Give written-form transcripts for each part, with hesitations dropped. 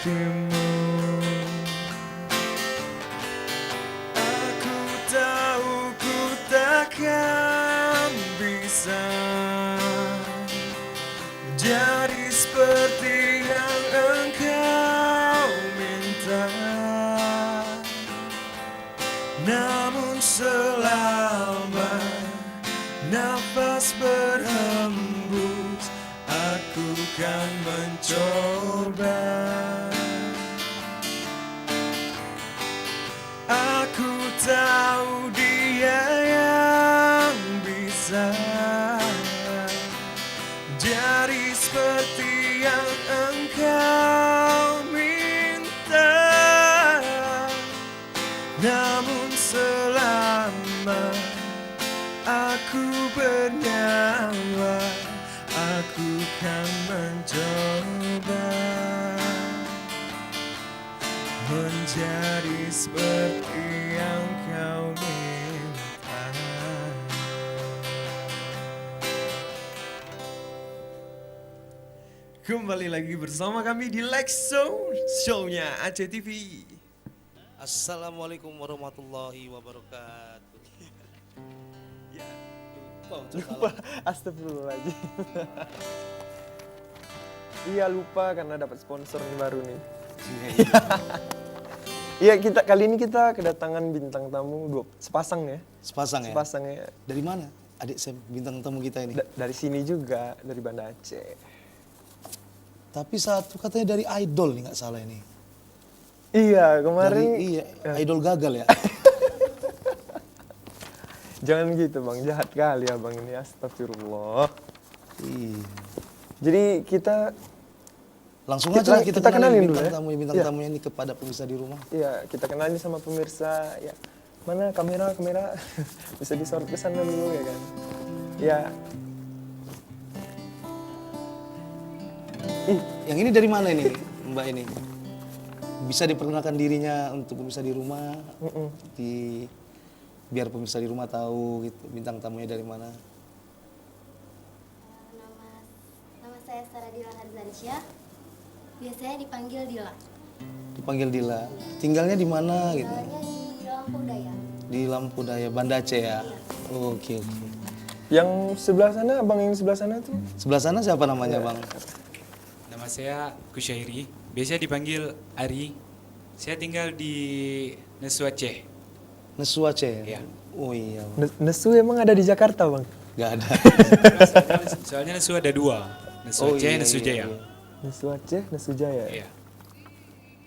dirimu. Aku tahu ku takkan bisa menjadi seperti yang engkau minta. Namun selama nafas berhembus, aku kan mencoba. Aku tahu dia yang bisa jadi seperti yang engkau minta. Namun selama aku bernyawa, aku kan mencoba menjadi seperti yang kau minta. Kembali lagi bersama kami di Lex Show, show-nya Aceh TV. Assalamualaikum warahmatullahi wabarakatuh. Ya, Lupa, astagfirullahaladzim. Iya lupa karena dapat sponsor yang baru nih. Iya kita kali ini kita kedatangan bintang tamu sepasang ya. Sepasang ya? Sepasang ya. Dari mana adik Sam bintang tamu kita ini? Dari sini juga, dari Banda Aceh. Tapi satu katanya dari idol nih nggak salah ini. Iya kemarin. Iya, idol gagal ya. Jangan gitu bang, jahat kali abang ini, astagfirullah. Iya. Jadi kita Langsung aja kita kenalin dulu bintang ya. bintang Iya. tamunya ini kepada pemirsa di rumah. ya kita kenalin sama pemirsa ya. Mana kamera bisa disorot ke sana dulu ya kan. Ya. Yang ini dari mana ini Mbak ini? Bisa diperkenalkan dirinya untuk pemirsa di rumah, biar pemirsa di rumah tahu gitu bintang tamunya dari mana. Nama saya Sarah Dila Harzansyah. Biasanya dipanggil Dila. Dipanggil Dila. Tinggalnya di mana gitu? Tinggalnya di Lampung Daya. Di Lampu Daya, Banda Aceh ya. Oke. Yang sebelah sana, abang yang sebelah sana tuh. Sebelah sana siapa namanya bang? Nama saya Kusyairi, biasa dipanggil Ari. Saya tinggal di Nesu Aceh. Nesu Aceh. Iya. Oh iya. Nesu emang ada di Jakarta bang? Gak ada. Soalnya Nesu ada dua, Nesu Oh, Aceh, iya, Nesu iya, Jaya. iya. Nesu Aceh, Nesu Jaya. Iya.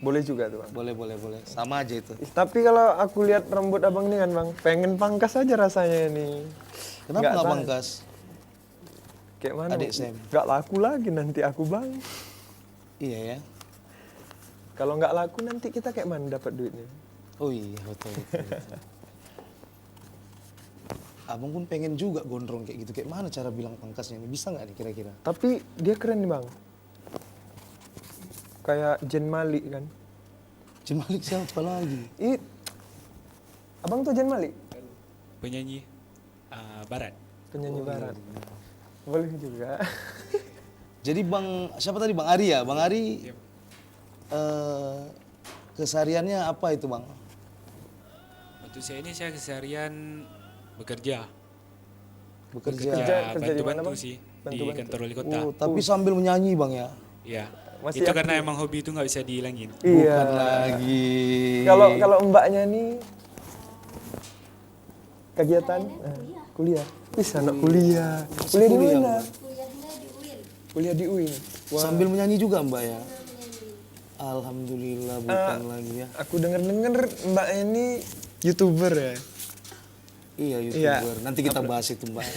Boleh juga tuh bang. Boleh. Sama aja itu. Tapi kalau aku lihat rambut abang ini kan bang, pengen pangkas aja rasanya nih. Kenapa Nggak nggak tahu. pangkas? Kayak mana? Adik Sam. Gak laku lagi nanti aku bang. Iya ya. Kalau nggak laku nanti kita kayak mana dapat duitnya? Oh iya betul. Abang pun pengen juga gondrong kayak gitu. Kayak mana cara bilang pangkasnya ini? Bisa nggak nih kira-kira? Tapi dia keren nih bang. Kayak Jen Malik kan. Jen Malik siapa lagi? Abang tuh Jen Malik? Penyanyi Barat. Penyanyi Oh, barat. iya. Boleh juga. Jadi bang, siapa tadi bang Ari ya? Bang Ari Iya. kesehariannya apa itu bang? Untuk saya ini saya keseharian bekerja. Bekerja. Kerja di mana, bantu-bantu Bang? sih di Bantu-bantu. kantor wali kota. Oh, tapi sambil menyanyi bang ya? Iya. Masih Itu aktif. karena emang hobi itu nggak bisa dihilangin. Iya. Bukan lagi. Kalau mbaknya nih kegiatan Kuliah. kuliah. Bisa anak kuliah. Kuliah di Kuliah, mana? Mbak. Kuliahnya di UIN. Kuliah di UIN. Wah, Sambil menyanyi juga mbak ya? Menyanyi. Alhamdulillah bukan lagi ya. aku denger mbak ini YouTuber ya. Iya YouTuber. Nanti kita bahas itu mbak.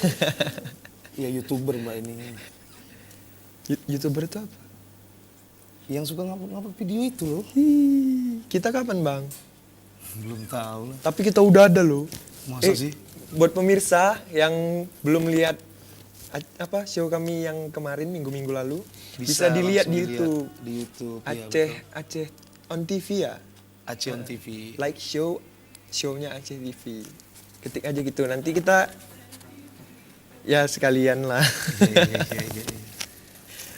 Iya YouTuber mbak ini. YouTuber itu apa? Yang suka ngupload video itu loh. Kita kapan bang? Belum tahu lah. Tapi kita udah ada loh. Masa sih? Buat pemirsa yang belum lihat show kami yang kemarin minggu-minggu lalu, bisa dilihat langsung di YouTube. Di YouTube. iya, Aceh betul. Aceh on TV ya. Aceh on TV. Like show-nya Aceh TV. Ketik aja gitu. Nanti kita ya sekalian lah. Iya.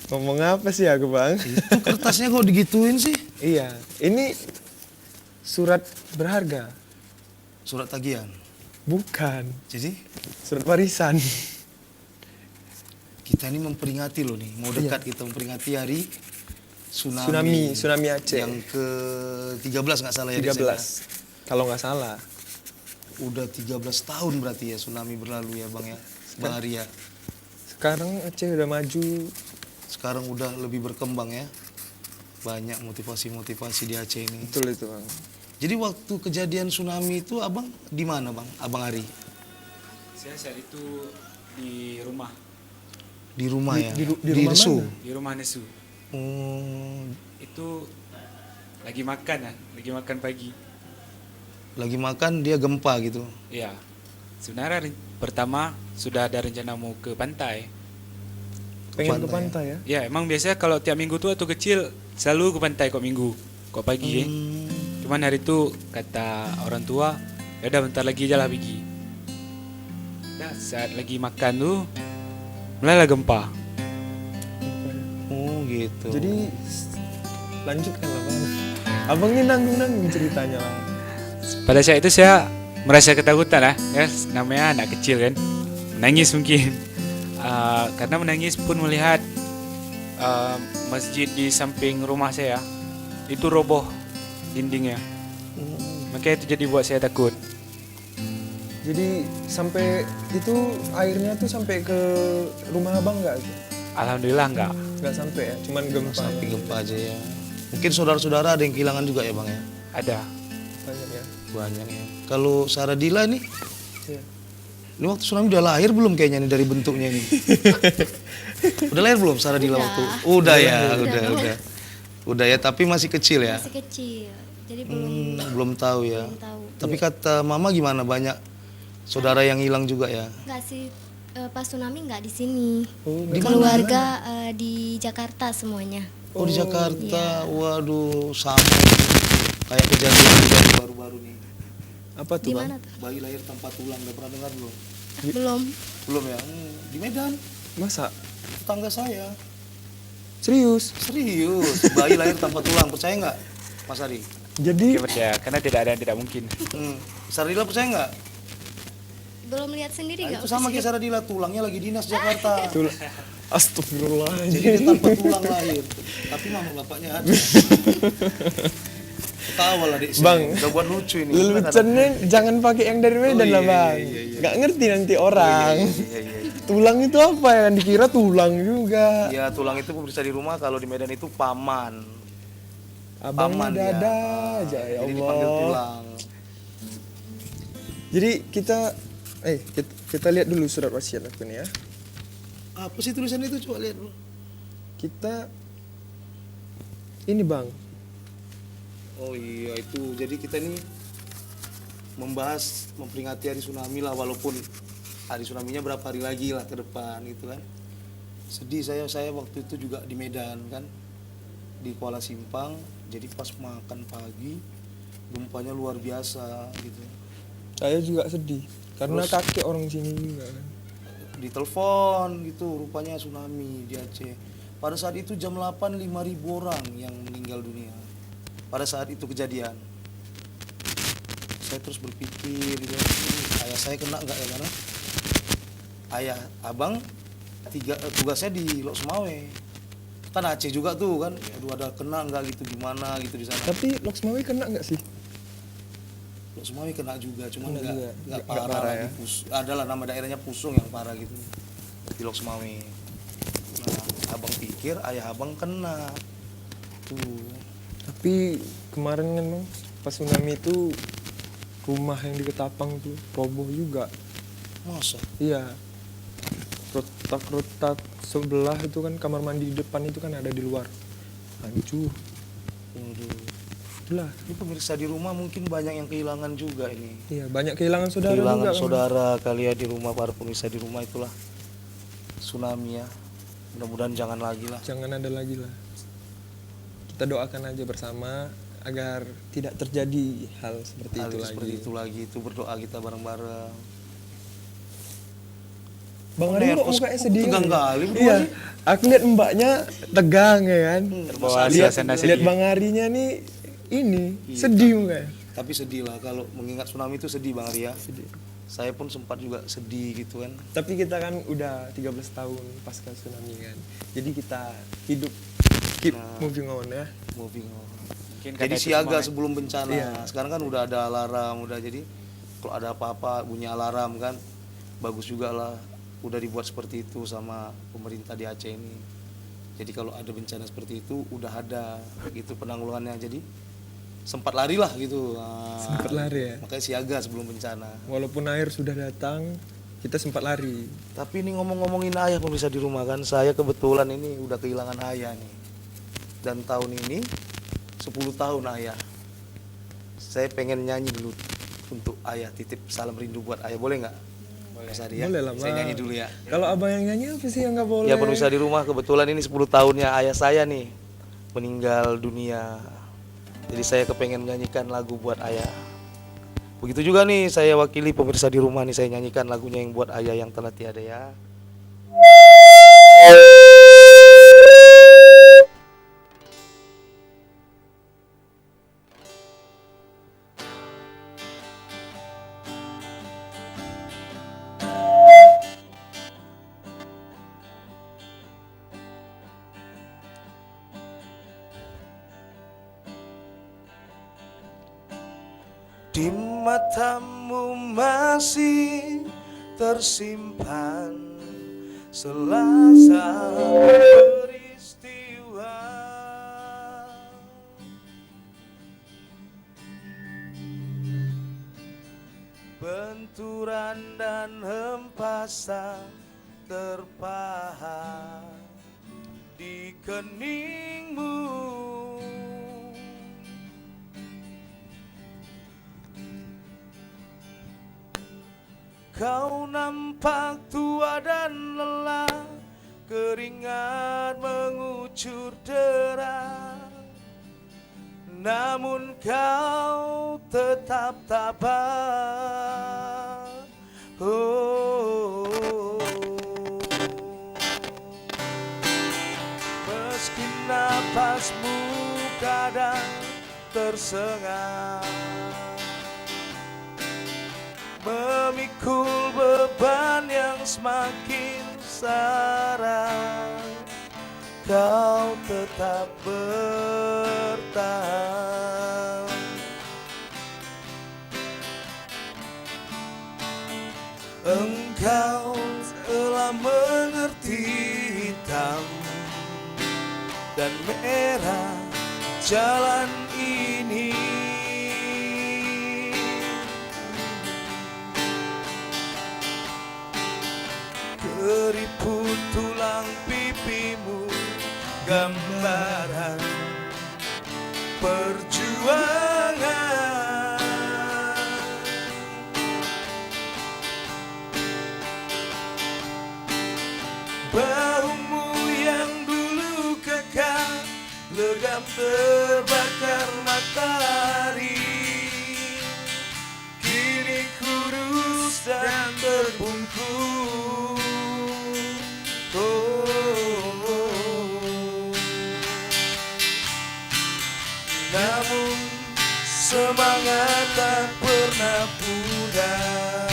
Ngomong apa sih aku bang? Itu kertasnya kok digituin sih? Iya, ini surat berharga. Surat tagihan. Bukan, Jadi surat warisan. kita ini memperingati loh nih, mau dekat kita memperingati hari Tsunami Aceh. yang ke-13 nggak salah ya. 13. Kalau nggak salah. Udah 13 tahun berarti ya tsunami berlalu ya Bang ya. Bang Ari ya. Sekarang Aceh udah maju. Sekarang udah lebih berkembang ya. Banyak motivasi-motivasi di Aceh ini. Betul itu Bang. Jadi waktu kejadian tsunami itu Abang di mana Bang? Abang Ari? Saya saat itu di rumah, Di rumah ya? Di rumah Resu? mana? di rumah Nesu. Itu lagi makan ya, lagi makan pagi. Lagi makan dia gempa gitu. Iya. Sebenarnya pertama sudah ada rencana mau ke pantai. Pengen ke pantai. pantai ya? Ya, emang biasanya kalau tiap minggu tuh waktu kecil selalu ke pantai kok minggu, kok pagi ya. Cuman hari itu kata orang tua, ya udah bentar lagi aja lah pergi. Nah, saat lagi makan tuh mulailah gempa. Oh gitu. Jadi lanjutkan lah Bang. Abang ini nanggung-nanggung ceritanya Bang. Pada saat itu saya merasa ketakutan lah, ya namanya anak kecil kan, menangis mungkin. Karena menangis pun melihat masjid di samping rumah saya itu roboh dindingnya. Makanya itu jadi buat saya takut. Jadi sampai itu airnya tuh sampai ke rumah Abang nggak? Alhamdulillah enggak. Nggak sampai ya, cuman gempa. Sampai gempa aja ya. Mungkin saudara-saudara ada yang kehilangan juga ya Bang ya? Ada. Banyak ya. Banyak ya. Kalau Saradila nih, Iya. ini waktu tsunami udah lahir belum kayaknya nih dari bentuknya ini? Udah lahir belum Saradila waktu? Udah ya, udah. Udah ya, tapi masih kecil ya? Masih kecil, jadi belum Belum tahu ya. belum tahu. Tapi kata mama gimana, banyak saudara yang hilang juga ya? Nggak sih, pas tsunami nggak di sini. Oh, Di mana? Keluarga di Jakarta semuanya. Oh di Jakarta, iya. waduh sama kayak kejadian yang baru-baru nih. apa tuh Di Bang? mana tuh? Bayi lahir tanpa tulang, udah pernah dengar belum? Belum. Belum ya? Di Medan, Masa? tetangga saya. Serius? Serius, bayi lahir tanpa tulang, percaya nggak Mas Ari? Jadi Ya, karena tidak ada yang tidak mungkin. Saradila percaya nggak? Belum lihat sendiri Nah, nggak? itu sama kayak Saradila, tulangnya lagi dinas Jakarta. astagfirullah. Jadi dia tanpa tulang lahir. Tapi mama bapaknya ada. Ketawa lah dek. Bang, udah buat lucu ini. Leluconnya jangan pakai yang dari Medan lah Bang. Nggak ngerti nanti orang. Iya. Tulang itu apa ya? Dikira tulang juga. Ya tulang itu pemirsa di rumah, kalau di Medan itu paman. Abang Paman ini ya. ada aja ya Jadi dipanggil Allah. tulang. Jadi kita lihat dulu surat wasiat aku nih ya. Apa sih tulisan itu? Coba lihat dulu. Kita ini Bang. Oh iya itu. Jadi kita ini membahas memperingati hari tsunami lah, walaupun hari tsunaminya berapa hari lagi lah ke depan gitu kan. Sedih saya waktu itu juga di Medan kan, di Kuala Simpang. Jadi pas makan pagi gempanya luar biasa gitu. Saya juga sedih karena Terus? kakek orang sini juga kan. Ditelepon gitu, rupanya tsunami di Aceh. Pada saat itu jam 8 5.000 orang yang meninggal dunia. Pada saat itu kejadian. Saya terus berpikir gitu, ayah saya kena nggak ya, karena ayah abang tugasnya di Lok Sumawe. Kan Aceh juga tuh kan, aduh ada kena nggak gitu gimana gitu di sana. Tapi Loksmawi kena nggak sih? Lok Sumawe kena juga, cuman Kena juga. nggak Nggak parah, parah lah, ya. adalah nama daerahnya Pusung yang parah gitu di Lok Sumawe. Nah, abang pikir ayah abang kena tuh. Tapi kemarin kan Bang, pas tsunami itu rumah yang di Ketapang tuh roboh juga. Masa? Iya. Retak-retak sebelah itu kan kamar mandi di depan itu kan ada di luar. Hancur. Waduh. Itulah. Ini pemirsa di rumah mungkin banyak yang kehilangan juga ini. Iya, banyak kehilangan saudara Kehilangan juga. kan. saudara kali ya di rumah, para pemirsa di rumah itulah tsunami ya. Mudah-mudahan jangan lagi lah. Jangan ada lagi lah. Kita doakan aja bersama agar tidak terjadi hal seperti Hal itu lagi. seperti itu lagi, itu berdoa kita bareng-bareng. Bang Oh, Ari kok nervous. mukanya Kok sedih. tegang nih? kali berdua Iya. sih? Aku lihat mbaknya tegang ya kan. Terbawa Lihat suasana lihat sedih. Bang Arinya nih ini Iya. sedih mukanya. Tapi sedih lah kalau mengingat tsunami itu sedih Bang Arya. Saya pun sempat juga sedih gitu kan. Tapi kita kan udah 13 tahun pasca tsunami kan. Jadi kita hidup keep Nah. moving on ya. Moving on. Mungkin Jadi karena itu siaga semua, sebelum bencana. Iya. Sekarang kan udah ada alarm, udah jadi kalau ada apa-apa bunyi alarm kan bagus juga lah. Udah dibuat seperti itu sama pemerintah di Aceh ini. Jadi kalau ada bencana seperti itu udah ada gitu penanggulangannya. Jadi sempat lari lah gitu. Nah, Sempat lari ya. Makanya siaga sebelum bencana. Walaupun air sudah datang, kita sempat lari. Tapi ini ngomong-ngomongin ayah pemirsa di rumah kan, saya kebetulan ini udah kehilangan ayah nih. Dan tahun ini 10 tahun ayah. Saya pengen nyanyi dulu untuk ayah, titip salam rindu buat ayah, boleh nggak? Mas Adi ya? Boleh lah, Saya Bang. nyanyi dulu ya. Kalau abang yang nyanyi apa sih yang nggak boleh? Ya pemirsa di rumah, kebetulan ini 10 tahunnya ayah saya nih meninggal dunia. Jadi saya kepengen nyanyikan lagu buat ayah. Begitu juga nih saya wakili pemirsa di rumah nih, saya nyanyikan lagunya yang buat ayah yang telah tiada ya. Di matamu masih tersimpan selasa peristiwa, benturan dan hempasan terpahat di keningmu. Kau nampak tua dan lelah, keringat mengucur deras, namun kau tetap tabah. Oh, meski napasmu kadang tersengat, memikul beban yang semakin syarat, kau tetap bertahan. Engkau telah mengerti hitam dan merah jalan ini. Keriput tulang pipimu gambaran perjuangan. Bahumu yang dulu kekal legam terbakar matahari, kini kurus dan terbungkus. Namun semangat tak pernah pudar,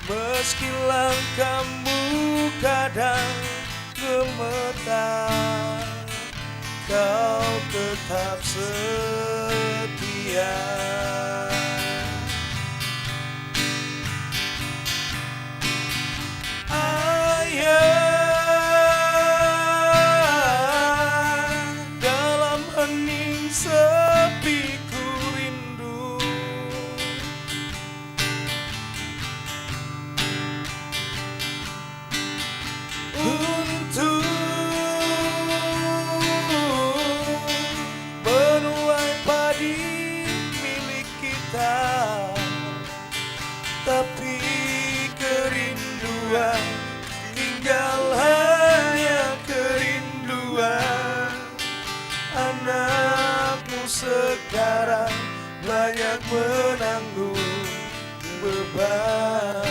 meski langkahmu kadang gemetar, kau tetap setia. Dalam hening sepi ku rindu, untuk menuai padi milik kita, tapi kerinduan tinggal hanya kerinduan. Anakmu sekarang banyak menanggung beban.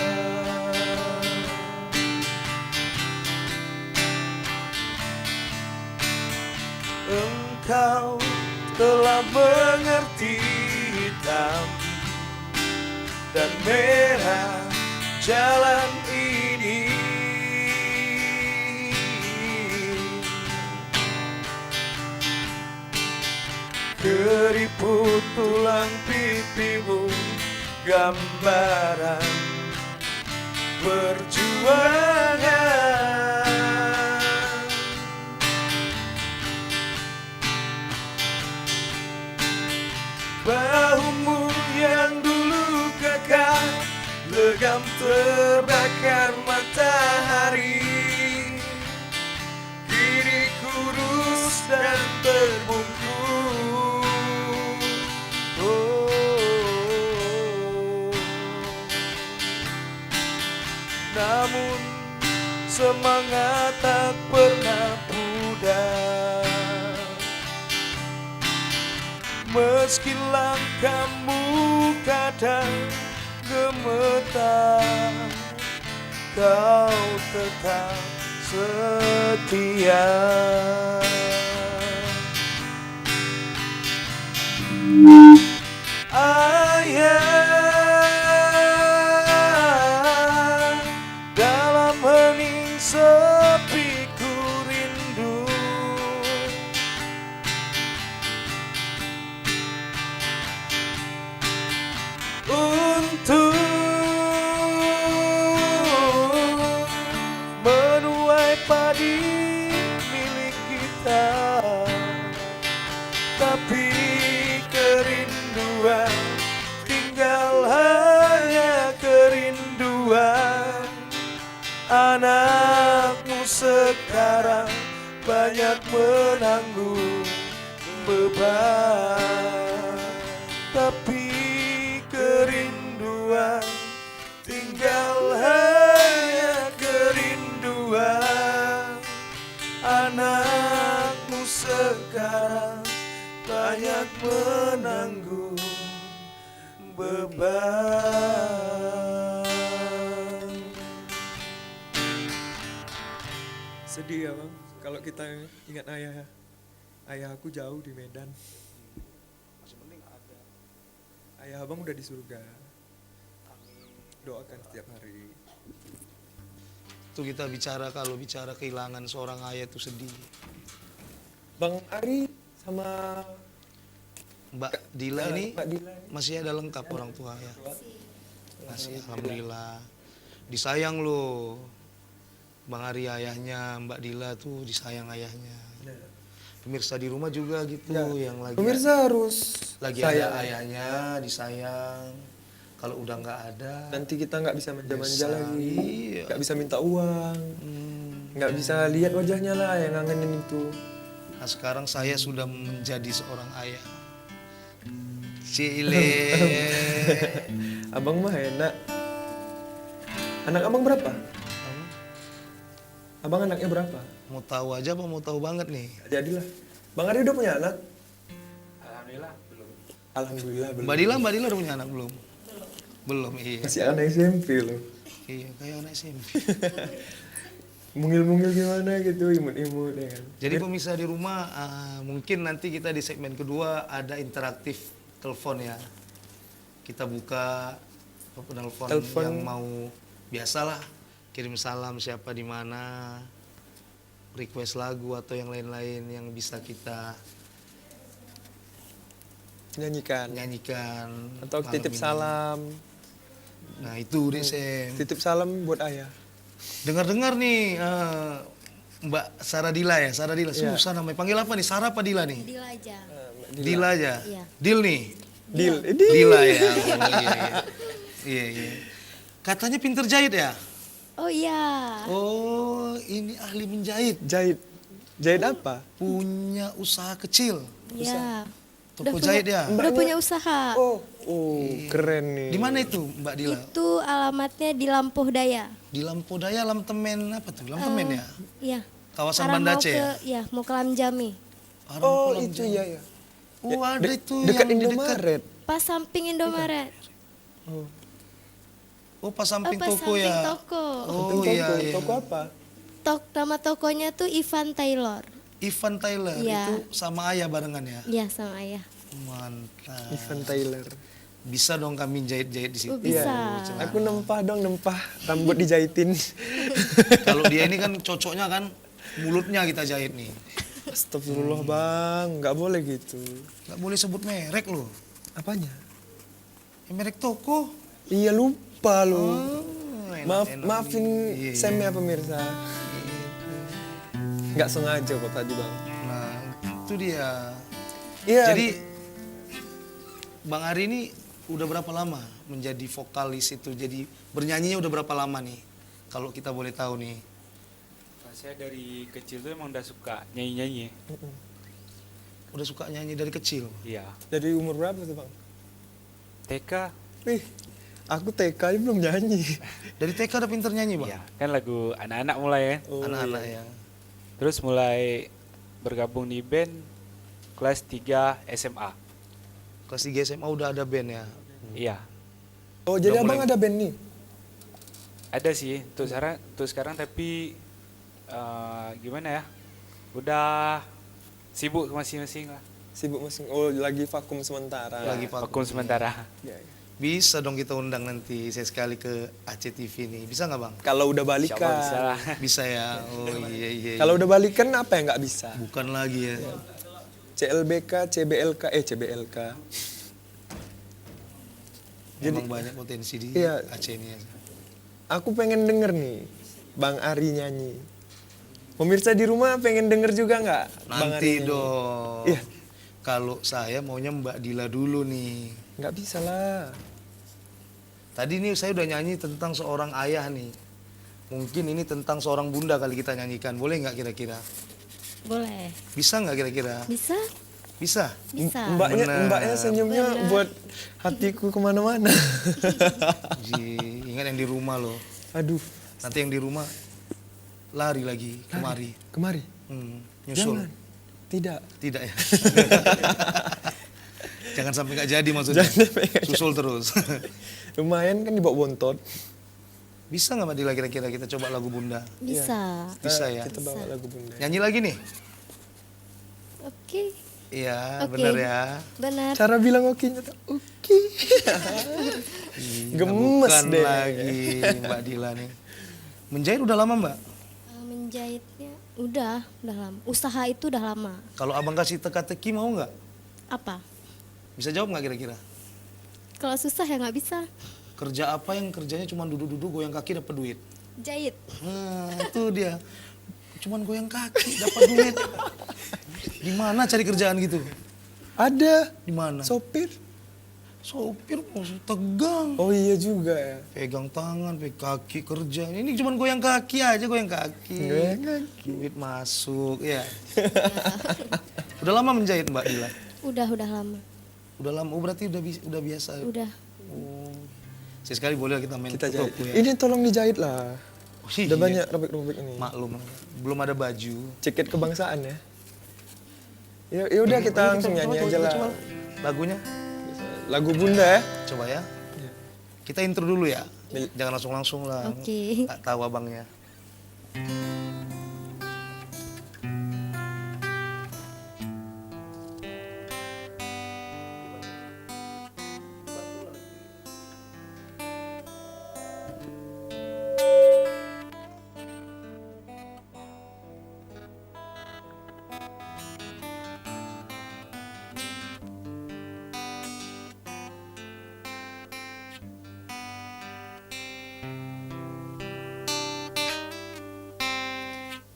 kau telah mengerti hitam dan merah jalan ini. Keriput tulang pipimu gambaran perjuangan. Bahumu yang dulu kekar legam terbakar matahari, kini kurus dan terbungkus. Namun semangat tak pernah pudar, meski langkahmu kadang gemetar, kau tetap setia. Ayah, dalam hening sepi ku rindu, untuk menuai padi milik kita. Tapi kerinduan tinggal hanya kerinduan. Anakmu sekarang banyak menanggung beban, tapi kerinduan tinggal hanya kerinduan. Anakmu sekarang banyak menanggung beban. Sedih ya bang, kalau kita ingat ayah. Ayah aku jauh di Medan. Ayah abang udah di surga. Doakan setiap hari. Itu kita bicara, kalau bicara kehilangan seorang ayah itu sedih. Bang Ari sama Mbak Dila ini Mbak Dila ini masih ada lengkap orang tua ya. Masih, alhamdulillah. Disayang loh. Bang Ari ayahnya, Mbak Dila tuh disayang ayahnya. Pemirsa di rumah juga gitu yang lagi pemirsa harus lagi sayang. ada ayahnya disayang. Kalau udah nggak ada, Nanti kita nggak bisa manja-manja Bisa, lagi, iya. nggak bisa minta uang, nggak bisa lihat wajahnya lah yang ngangenin itu. Nah sekarang saya sudah menjadi seorang ayah. Cile. Abang mah enak. Anak abang berapa? Abang anaknya berapa? Mau tahu aja apa mau tahu banget nih? Jadilah. Bang Ari udah punya anak? Alhamdulillah belum. Alhamdulillah belum. Mbak Dila udah punya anak belum? Belum, iya. Masih anak SMP loh. Iya, kayak anak SMP. Mungil-mungil gimana gitu, imut-imut ya kan. Jadi pemirsa di rumah, mungkin nanti kita di segmen kedua ada interaktif telepon ya. Kita buka telepon yang mau biasalah, kirim salam siapa di mana, request lagu atau yang lain-lain yang bisa kita Nyanyikan. Atau malam titip ini. salam. Nah itu Desem. Titip salam buat ayah. Dengar-dengar nih Mbak Saradila ya, Saradila Iya. susah namanya. Panggil apa nih? Sarah apa Dila nih? Dila aja. Dila aja. Iya. Dil nih. Deal. Dila ya. Oh, iya. Iya. Katanya pinter jahit ya? Oh iya. Oh, ini ahli menjahit. Jahit. Jahit apa? Punya usaha kecil. Iya. Toko jahit ya? Udah punya usaha. Oh, keren nih. Di mana itu Mbak Dila? Itu alamatnya di Lampuh Daya. Di Lampodaya, Lamtemen apa tuh? Lamtemen ya? Iya. Kawasan Arah Banda mau Aceh ke, ya? ya, mau ke Lamjami. Arah Oh, Pulang itu Jawa. ya. Oh, ada itu Dekat yang di Indomaret. Pas samping Indomaret. Oh, pas samping pas toko samping ya. toko. Oh, Toko, iya. Toko apa? Nama tokonya tuh Ivan Taylor. Ivan Tyler Iya. itu sama ayah barengan ya. Iya sama ayah. Mantap. Ivan Tyler. Bisa dong kami jahit-jahit di situ. Oh, bisa. Iya. Aku nempah rambut dijahitin. Kalau dia ini kan cocoknya kan mulutnya kita jahit nih. Astagfirullah bang, nggak boleh gitu. Nggak boleh sebut merek loh. Apanya? Merek toko. Iya lupa lu. Oh, enak. Maafin Iya, Sam iya. ya pemirsa. Nggak sengaja kok tadi bang. Nah, itu dia. Iya. Jadi Bang Ari ini udah berapa lama menjadi vokalis itu? Jadi bernyanyinya udah berapa lama nih? Kalau kita boleh tahu nih. Saya dari kecil tuh emang udah suka nyanyi-nyanyi. Udah suka nyanyi dari kecil. Iya. Dari umur berapa tuh bang? TK. Wih, aku TK aja belum nyanyi. Dari TK udah pinter nyanyi, Bang? Iya, kan lagu anak-anak mulai ya. Oh, Anak-anak iya. ya. Terus mulai bergabung di band kelas 3 SMA. Kelas 3 SMA udah ada band ya. Iya. Oh jadi Udah abang mulai- ada band nih? Ada sih untuk sekarang tapi gimana ya? Udah sibuk masing-masing lah. Sibuk masing. Oh lagi vakum sementara. Lagi vakum. Vakum sementara. Ya, ya. Bisa dong kita undang nanti saya sekali ke ACTV nih. Bisa nggak, Bang? Kalau udah Insya Allah bisa balikan. lah. Bisa ya. Oh iya iya. Kalau iya. udah balikan apa yang nggak bisa? Bukan lagi ya. CLBK, CBLK. Memang banyak potensi di Iya. Aceh ini ya. Aku pengen denger nih Bang Ari nyanyi. Pemirsa di rumah pengen denger juga nggak? Bang Ari Nanti nyanyi? dong. Iya. Kalau saya maunya Mbak Dila dulu nih. Nggak bisa lah. Tadi nih saya udah nyanyi tentang seorang ayah nih. Mungkin ini tentang seorang bunda kali kita nyanyikan. Boleh nggak kira-kira? Boleh. Bisa nggak kira-kira? Bisa? Bisa? Bisa. Benar. Mbaknya senyumnya Benar. buat hatiku kemana-mana. Ingat yang di rumah loh. Aduh, Nanti yang di rumah lari lagi kemari. kemari. Nyusul. Jangan. Tidak. Tidak ya. Jangan sampai nggak jadi maksudnya. Jangan sampai nggak Susul terus. Lumayan kan dibawa bontot. Bisa nggak Mbak Dila kira-kira kita coba lagu Bunda? Bisa. Bisa ya. Kita bawa lagu bunda. Nyanyi lagi nih? Oke. Iya, Oke. benar ya. Benar. Cara bilang oke-nya tuh oke. Gemes Bukan deh. lagi Mbak Dila nih. Menjahit udah lama Mbak? Menjahitnya udah lama. Usaha itu udah lama. Kalau abang kasih teka-teki mau nggak? Apa? Bisa jawab nggak kira-kira? Kalau susah ya nggak bisa. Kerja apa yang kerjanya cuma duduk-duduk goyang kaki dapat duit? Jahit. Nah, itu dia. Cuman goyang kaki dapat duit. Di mana cari kerjaan gitu? Ada. Di mana? Sopir. Sopir maksud tegang. Oh iya juga ya. Pegang tangan, pegang kaki kerja. Ini cuman goyang kaki aja, goyang kaki. Goyang kaki. Duit masuk, ya. Udah lama menjahit Mbak Dila? Udah lama. Udah lama, oh, berarti udah biasa. Udah. Oh. Sekali boleh kita main Kita jahit. toko ya. Ini tolong dijahit lah. Oh, iya. Udah banyak robek-robek ini. Maklum, belum ada baju. Ceket kebangsaan ya. Ya udah kita langsung nyanyi aja lah. Coba lagunya, Lagu Bunda ya. coba ya. Iya. Kita intro dulu ya. Jangan langsung lah. Oke. Tak tahu abangnya.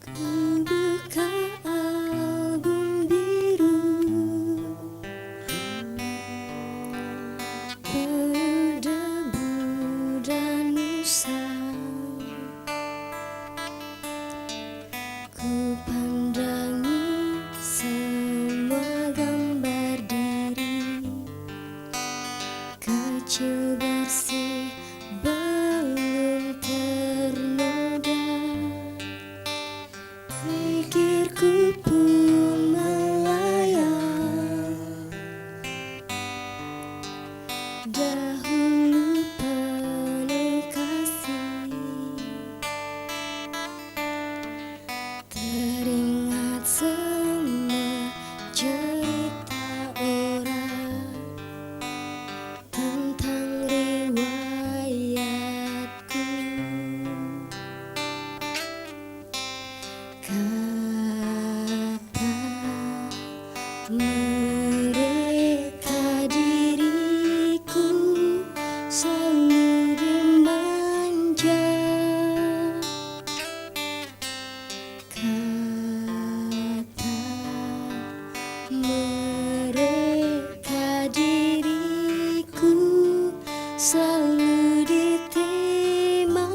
Ku buka album biru, berdebu dan usang. Ku pandangi semua gambar diri, kecil bersih belum ternoda. Pikirku pun melayang, dahulu penuh kasih. Teringat cerita orang tentang riwayatku. Kata mereka diriku selalu dimanja. Kata mereka diriku selalu diterima.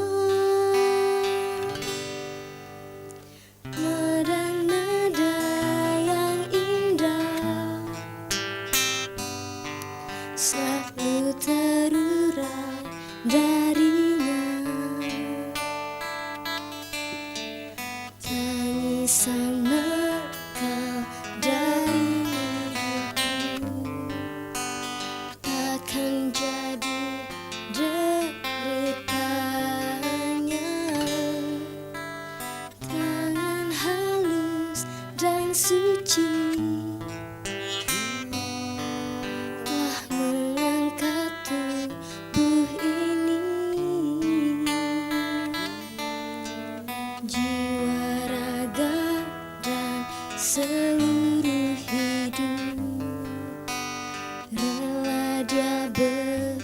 Nada-nada yang indah selalu terurai darinya. Tangisan mekar dari hidupku takkan jadi deritanya. Tangan halus dan suci telah mengangkat tubuh ini. Jiwa, raga, dan seluruh hidup rela dia berikan.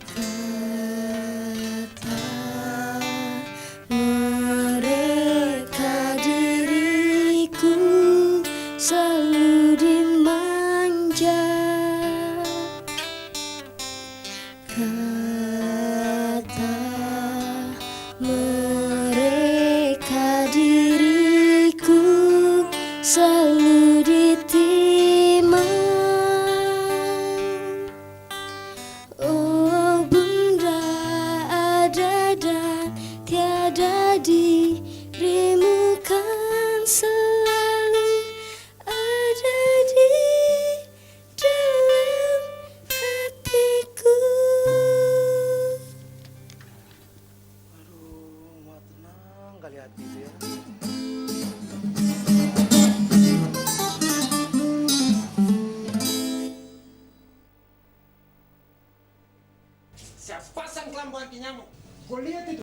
Kata mereka diriku selalu dimanja. Kata mereka diriku selalu diterima. Oh Bunda, ada dan tiada dirimu kan selalu ada di dalam hatiku. Aduh, mah tenang kali hati itu ya. Siapa pasang kelambu anti nyamuk? Kau lihat itu?